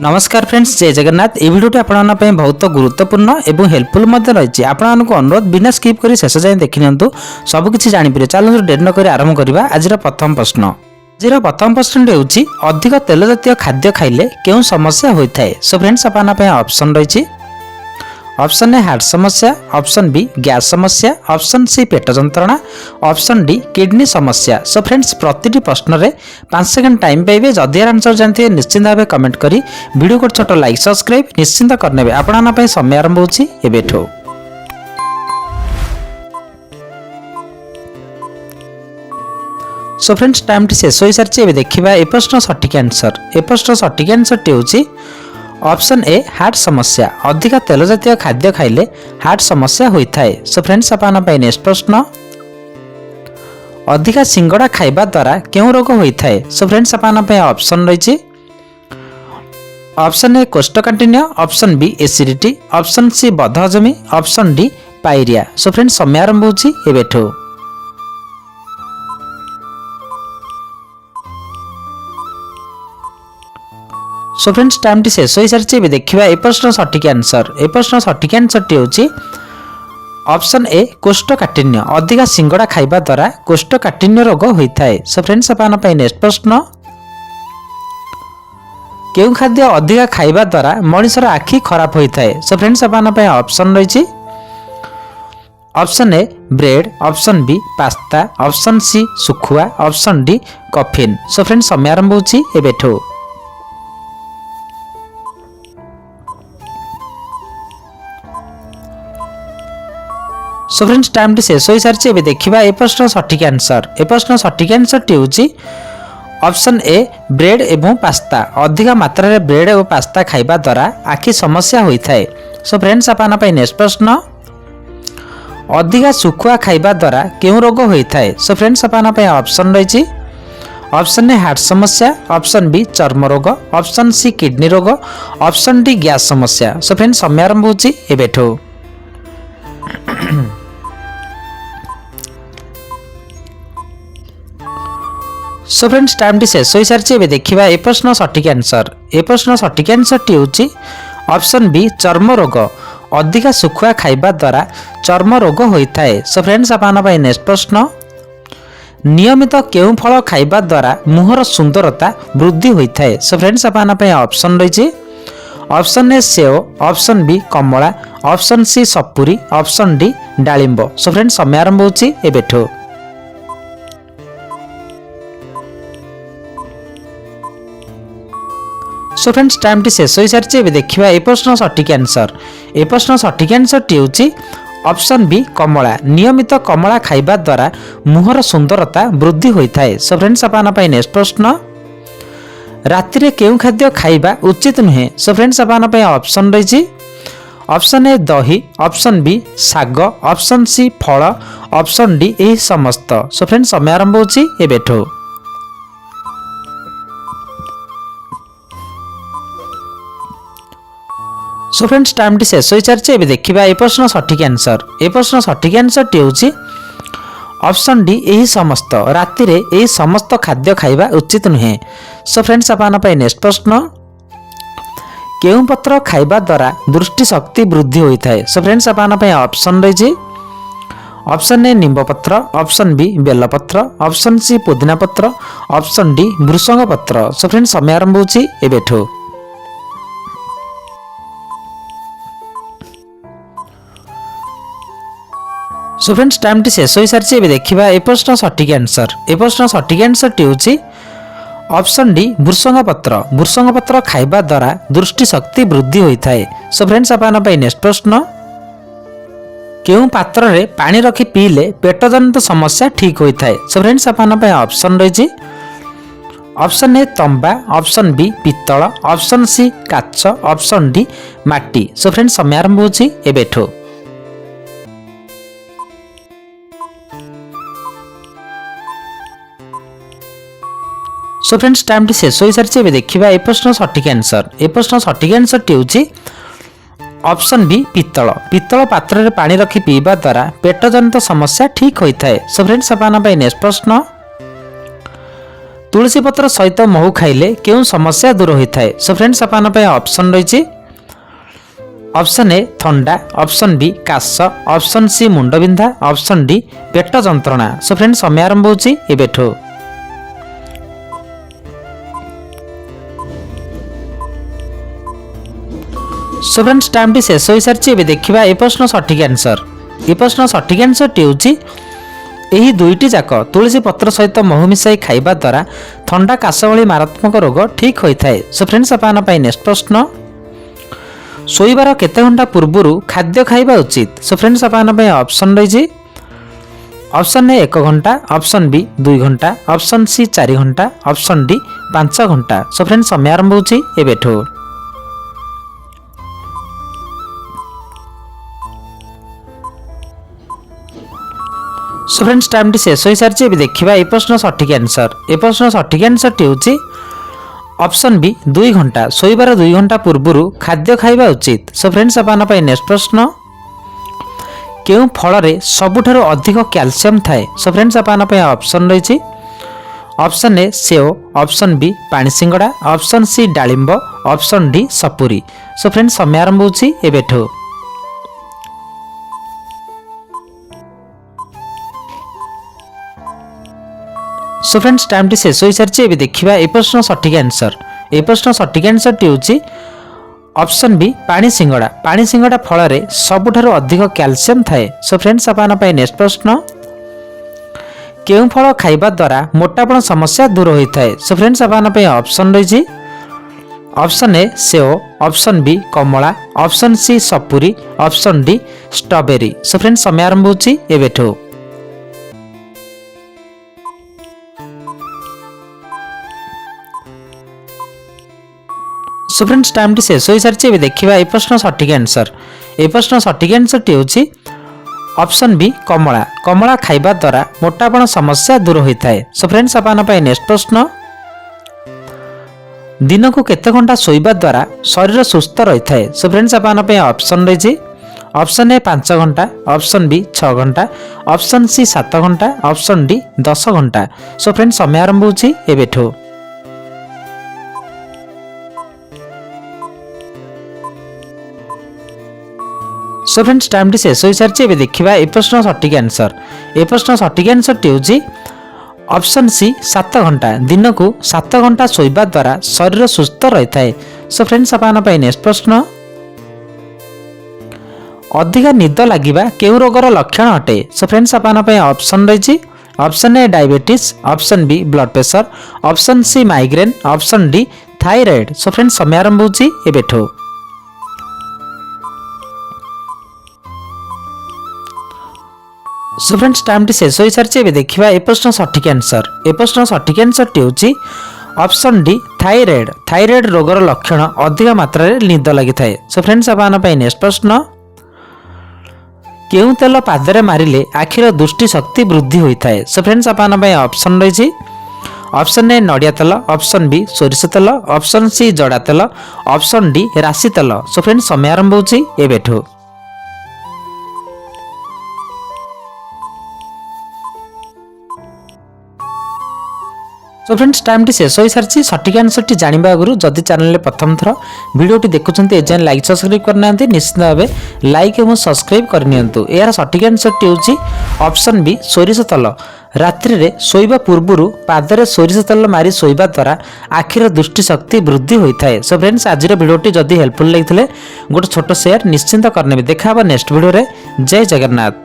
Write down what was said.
नमस्कार फ्रेंड्स, जय जगन्नाथ। ये भिडियो आपको बहुत गुरुत्वपूर्ण एवं हेल्पफुल रही है। आपको अनुरोध बिना स्किप कर शेष जाए देखि नियंतु, सबकिछि जानिपारे। चलो डेरी नक आरंभ करवा। आज प्रथम प्रश्न होउछि अधिक तेल जातीय खाद्य खाइले केउं समस्या होता है। सो फ्रेंड्स आपन ऑप्शन रही। ऑप्शन ए हार्ट समस्या, ऑप्शन बी गैस समस्या, ऑप्शन सी पेट जंत्रणा, ऑप्शन डी किडनी समस्या। सो फ्रेंड्स प्रति प्रश्न रे 5 सेकंड टाइम पाइबे। जदि आंसर जानते निश्चिंत भाव कमेंट करी वीडियो को छोट लाइक सब्सक्राइब निश्चिंत करने। आपण समय आरंभ होछि एबेठो। सो फ्रेंड्स टाइम टी शेष हो सारी। एबे देखिबा ए प्रश्न सठिक आंसर। ए प्रश्न सठिक आंसर टी होछि ऑप्शन ए हार्ट समस्या। अधिक तेल जातीय खाद्य खाइले हार्ट समस्या होता है। सो फ्रेंड्स आपन नेक्स्ट प्रश्न, अधिक सिंगड़ा खाइबा द्वारा क्यों रोग होता है। सो फ्रेंड्स आपन ऑप्शन रही। ऑप्शन ए कोष्ठकाठिन्य, option B acidity, option C बदहजमी, option D pyorrhoea. So friends समय आरंभ होछि एबेठो। सो फ्रेंड्स टाइम टी शेष हो सारी। देखिए ए प्रश्न सठिक आंसर। ए प्रश्न सठिक आंसर टी होछि ऑप्शन ए कोष्ठकाठिन्य। अधिक सिंगड़ा खाइबा द्वारा कोष्ठकाठिन्य रोग होता है। सो फ्रेंड्स आपन नेक्स्ट प्रश्न, केउं खाद्य अधिक खाइबा द्वारा मनुष्यर आखि खराब होता है। सो फ्रेंड्स आपन ऑप्शन रही। Option A bread, option B pasta, option C सुखुआ, option D caffeine. So friends समय आरंभ होछि एबेठो। सो फ्रेंड्स टाइम टी शेष हो सारी। एबे देखिबा ए प्रश्न सठिक आंसर। ए प्रश्न सठिक आंसर टी होछि ऑप्शन ए ब्रेड एवं पास्ता। अधिक मात्रा रे ब्रेड और पास्ता खाइबा द्वारा आखि समस्या होता है। सो फ्रेंड्स आपन नेक्स्ट प्रश्न, अधिक सुखुआ खाइबा द्वारा केउं रोग होता है। सो फ्रेंड्स आपन ऑप्शन रही। ऑप्शन ए हार्ट समस्या, ऑप्शन बी चर्म रोग, ऑप्शन सी किडनी रोग, ऑप्शन डी गैस समस्या। सो फ्रेंड्स समय आरंभ होछि एबेठो। सो फ्रेंड्स टाइम टी शेष हो सारी। एबे देखिबा ए प्रश्न सठिक आंसर। ए प्रश्न सठिक आंसर टी होछि ऑप्शन बी चर्म रोग। अधिक सुखुआ खाइबा द्वारा चर्म रोग होता है। सो फ्रेंड्स आपन नेक्स्ट प्रश्न, नियमित केउं फल खाइबा द्वारा मुहर सुंदरता वृद्धि होता है। सो फ्रेंड्स आपन ऑप्शन रही। ऑप्शन ए सेव, ऑप्शन बी कमला, ऑप्शन सी सपुरी, ऑप्शन डी डालिंब। सो फ्रेंड्स समय आरंभ होछि एबेठो। सो फ्रेंड्स टाइम टी शेष हो सारी। एबे देखिबा ए प्रश्न सठिक आंसर। ए प्रश्न सठिक आंसर टी होछि ऑप्शन बी कमला। नियमित कमला खाइबा द्वारा मुहर सुंदरता वृद्धि होता है। सो फ्रेंड्स आपन नेक्स्ट प्रश्न, राति रे केउं खाद्य खाइबा उचित नुहे। सो फ्रेंड्स आपन ऑप्शन रही। ऑप्शन ए दही, ऑप्शन बी साग, ऑप्शन सी फल, ऑप्शन डी एही समस्त। सो फ्रेंड्स समय आरंभ होछि एबेठो। सो फ्रेंड्स टाइम टी शेष हो सारी। एबे देखिबा ए प्रश्न सठिक आंसर। ए प्रश्न सठिक आंसर टी होछि ऑप्शन डी एही समस्त। राति रे एही समस्त खाद्य खाइबा उचित नुहे। सो फ्रेंड्स आपन नेक्स्ट प्रश्न, केउं पत्र खाइबा द्वारा दृष्टि शक्ति वृद्धि होता है। सो फ्रेंड्स आपन ऑप्शन रही। ऑप्शन ए निंब पत्र, ऑप्शन बी बेल पत्र, ऑप्शन सी पुदीना पत्र, ऑप्शन डी भृषंग पत्र। सो फ्रेंड्स समय आरंभ होछि एबेठो। सो फ्रेंड्स टाइम टी शेष हो सारी। एबे देखिबा ए प्रश्न सठिक आंसर। ए प्रश्न सठिक आंसर टी होछि ऑप्शन डी भृषंग पत्र। भृषंग पत्र खाइबा द्वारा दृष्टि शक्ति वृद्धि होता है। सो फ्रेंड्स आपन नेक्स्ट प्रश्न, केउं पात्र रे पानी रखी पीले पेट जनित समस्या ठीक होता है। सो फ्रेंड्स आपन ऑप्शन रही। ऑप्शन ए तंबा, ऑप्शन बी पित्तल, ऑप्शन सी काच, ऑप्शन डी माटी। सो फ्रेंड्स समय आरंभ होछि एबेठो। सो फ्रेंड्स टाइम टी शेष हो सारी। एबे देखिबा ए प्रश्न सठिक आंसर। ए प्रश्न सठिक आंसर टी होछि ऑप्शन बी पित्तल। पित्तल पात्र रे पानी रखी पीवा द्वारा पेट जनित समस्या ठीक होता है। सो फ्रेंड्स आपन नेक्स्ट प्रश्न, तुलसी पत्र सहित महू खाइले केउं समस्या दूर होता है। सो फ्रेंड्स आपन पे ऑप्शन रही ऑप्शन ए थंडा, ऑप्शन बी काश, ऑप्शन सी मुंडबिंधा, ऑप्शन डी पेट जंत्रणा। सो फ्रेंड्स समय आरंभ होची एबेठो। सो फ्रेंड्स टाइम टी शेष हो सारी। एबे देखिबा ए प्रश्न सठिक आंसर। ए प्रश्न सठिक आंसर टी होची एही दुईटी जाक तुलसी पत्र सहित महू मिसाई खाइबा द्वारा थंडा काश भली मारात्मक रोग ठीक होता है। सो फ्रेंड्स आपन पे नेक्स्ट प्रश्न शोइबार केते घंटा पूर्व खाद्य खाइबा उचित। सो फ्रेंड्स आपन पे ऑप्शन रही ऑप्शन ए 1 घंटा, ऑप्शन बी 2 घंटा, ऑप्शन सी 4 घंटा, ऑप्शन डी 5 घंटा। सो फ्रेंड्स समय आरंभ होची एबेठो। सो फ्रेंड्स टाइम टी शेष हो सारी। एबे देखिबा ए प्रश्न सठिक आंसर। ए प्रश्न सठिक आंसर टी होची ऑप्शन बी 2 घंटा। शोइबार 2 घंटा पूर्व खाद्य खाइबा उचित। सो फ्रेंड्स आपन पे नेक्स्ट प्रश्न केउं फल रे सबुठारु अधिक कैल्शियम थाए। सो फ्रेंड्स आपन पे ऑप्शन रही ऑप्शन ए सेव, ऑप्शन बी पानी सिंगड़ा, ऑप्शन सी डालिंब, ऑप्शन डी सपुरी। सो फ्रेंड्स समय आरंभ होची एबेठो। सो फ्रेंड्स टाइम टी शेष हो सारी। एबे देखिबा ए प्रश्न सठिक आंसर। ए प्रश्न सठिक आंसर टी होची ऑप्शन बी पानी सिंगड़ा। पानी सिंगड़ा फल रे सबुठारु अधिक कैल्शियम थाए। सो फ्रेंड्स आपन पे नेक्स्ट प्रश्न केउं फल खाइबा द्वारा मोटापण समस्या दूर होता है। सो फ्रेंड्स आपन पे ऑप्शन रही ऑप्शन ए सेव, ऑप्शन बी कमला, ऑप्शन सी सपुरी, option D strawberry. So friends समय आरंभ होची एबेठो। सो फ्रेंड्स टाइम टी शेष हो सारी। एबे देखिबा ए प्रश्न सठिक आंसर। ए प्रश्न सठिक आंसर टी होची ऑप्शन बी कमला। कमला खाइबा द्वारा मोटापण समस्या दूर होता है। सो फ्रेंड्स आपन पे नेक्स्ट प्रश्न दिन को केते घंटा शोइबा द्वारा शरीर सुस्थ रहता है। सो फ्रेंड्स आपन पे ऑप्शन रही ऑप्शन ए 5 घंटा, ऑप्शन बी 6 घंटा, ऑप्शन सी 7 घंटा, ऑप्शन डी 10 घंटा। सो फ्रेंड्स समय आरंभ होची एबेठो। सो फ्रेंड्स टाइम टी शेष हो सारी। एबे देखिबा ए प्रश्न सठिक आंसर। ए प्रश्न सठिक आंसर टी होची ऑप्शन सी 7 घंटा। दिन को 7 घंटा शोइबा द्वारा शरीर सुस्थ रहता है। सो फ्रेंड्स आपन पे नेक्स्ट प्रश्न अधिक निद लागिबा केउ रोगर लक्षण अटे। सो फ्रेंड्स आपन पे ऑप्शन रही option A diabetes, option B blood pressure, option C migraine, option D thyroid. So friends समय आरंभ होची एबेठो। सो फ्रेंड्स टाइम टी शेष हो सारी। एबे देखिबा ए प्रश्न सठिक आंसर। ए प्रश्न सठिक आंसर टी होची ऑप्शन डी थायराइड। थायराइड रोगर लक्षण अधिक मात्रा रे निद लागि थाए। सो फ्रेंड्स आपन पे नेक्स्ट प्रश्न केउं तेल पादरे मारिले आखिर दृष्टि शक्ति वृद्धि होता है। सो फ्रेंड्स आपन पे ऑप्शन रही ऑप्शन ए नडिया तेल, ऑप्शन बी सोरिष तेल, ऑप्शन सी जड़ा तेल, ऑप्शन डी राशि तेल। सो फ्रेंड्स समय आरंभ होची एबेठो। सो फ्रेंड्स टाइम टी शेष हो सारी। सठिक आंसर टी जानिबा आगुरु जदि चैनल प्रथम थर वीडियोटी देखुछन्ते एजान लाइक सब्सक्राइब करना निश्चित भावे लाइक एवं सब्सक्राइब करनियंतु। यार सठिक आंसर टी होची ऑप्शन बी सोरिष तेल। रात्रि रे सोइबा पूर्वरु पादरे सोरिष तेल मारी सोइबा द्वारा आखिर दृष्टि शक्ति वृद्धि होता है। सो फ्रेंड्स आज वीडियोटी जदि हेल्पफुल लगिथिले गोटे छोट शेयर निश्चिंत करनेबे। देखा नेक्स्ट वीडियो रे। जय जगन्नाथ।